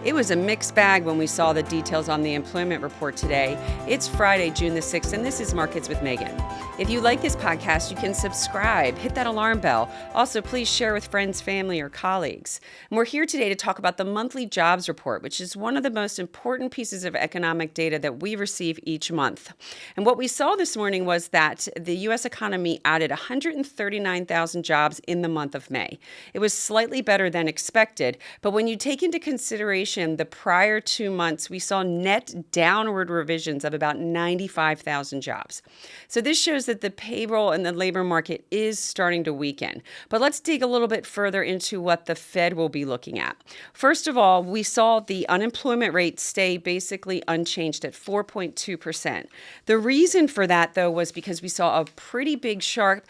It was a mixed bag when we saw the details on the employment report today. It's Friday, June the 6th, and this is Markets with Megan. If you like this podcast, you can subscribe, hit that alarm bell. Also, please share with friends, family, or colleagues. And we're here today to talk about the monthly jobs report, which is one of the most important pieces of economic data that we receive each month. And what we saw this morning was that the U.S. economy added 139,000 jobs in the month of May. It was slightly better than expected, but when you take into consideration the prior 2 months, we saw net downward revisions of about 95,000 jobs. So this shows that the payroll and the labor market is starting to weaken. But let's dig a little bit further into what the Fed will be looking at. First of all, we saw the unemployment rate stay basically unchanged at 4.2%. The reason for that, though, was because we saw a pretty big sharp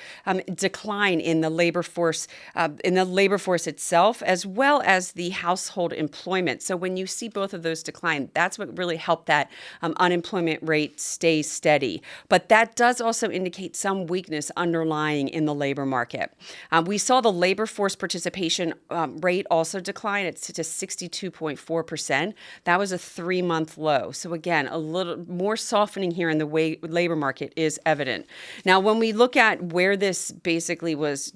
decline in the labor force itself, as well as the household employment. So when you see both of those decline, that's what really helped that unemployment rate stay steady. But that does also indicate some weakness underlying in the labor market. We saw the labor force participation rate also decline. It's to 62.4%. That was a 3-month low. So again, a little more softening here in the way labor market is evident. Now, when we look at where this basically was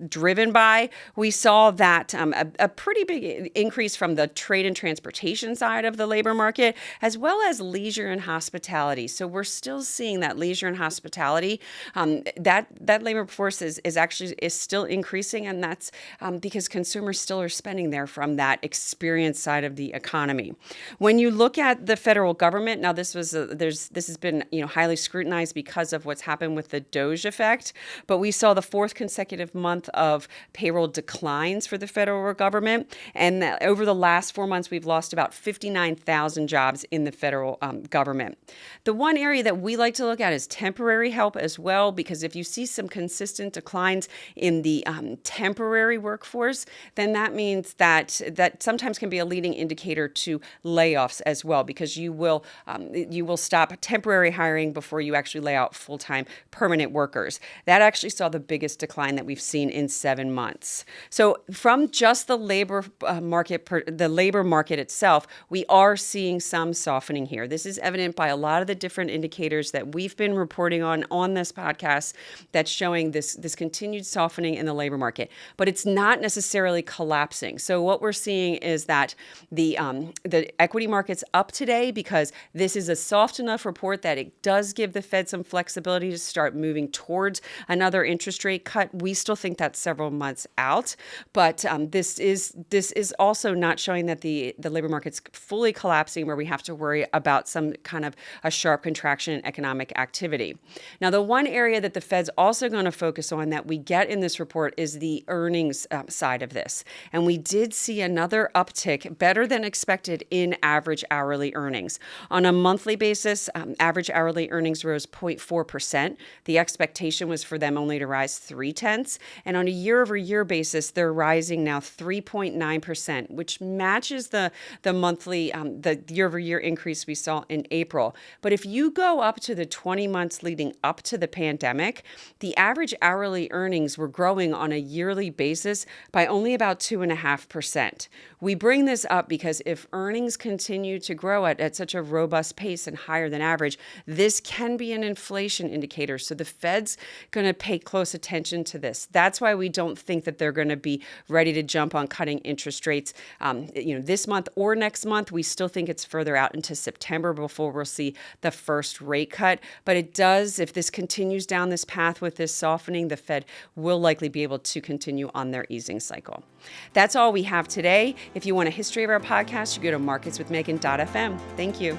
driven by, we saw that a pretty big increase from the trade and transportation side of the labor market, as well as leisure and hospitality. So we're still seeing that leisure and hospitality, that labor force is still increasing, and that's because consumers still are spending there from that experience side of the economy. When you look at the federal government, now this has been highly scrutinized because of what's happened with the DOGE effect, but we saw the 4th consecutive month of payroll declines for the federal government, and over the last 4 months, we've lost about 59,000 jobs in the federal government. The one area that we like to look at is temporary help as well, because if you see some consistent declines in the temporary workforce, then that means that sometimes can be a leading indicator to layoffs as well, because you will stop temporary hiring before you actually lay out full-time permanent workers. That actually saw the biggest decline that we've seen in 7 months. So from just the labor market itself, we are seeing some softening here. This is evident by a lot of the different indicators that we've been reporting on this podcast that's showing this continued softening in the labor market. But it's not necessarily collapsing. So what we're seeing is that the equity market's up today because this is a soft enough report that it does give the Fed some flexibility to start moving towards another interest rate cut. We still think that's several months out, but this is also not showing that the labor market's fully collapsing, where we have to worry about some kind of a sharp contraction in economic activity. Now, the one area that the Fed's also going to focus on that we get in this report is the earnings side of this. And we did see another uptick, better than expected, in average hourly earnings. On a monthly basis, average hourly earnings rose 0.4%. The expectation was for them only to rise 0.3. And on a year-over-year basis, they're rising now 3.9%, which matches the monthly, the year-over-year increase we saw in April. But if you go up to the 20 months leading up to the pandemic, the average hourly earnings were growing on a yearly basis by only about 2.5%. We bring this up because if earnings continue to grow at such a robust pace and higher than average, this can be an inflation indicator. So the Fed's going to pay close attention to this. That's why we don't think that they're going to be ready to jump on cutting interest rates this month or next month. We still think it's further out into September before we'll see the first rate cut. But it does, if this continues down this path with this softening, the Fed will likely be able to continue on their easing cycle. That's all we have today. If you want a history of our podcast, you go to marketswithmegan.fm. Thank you.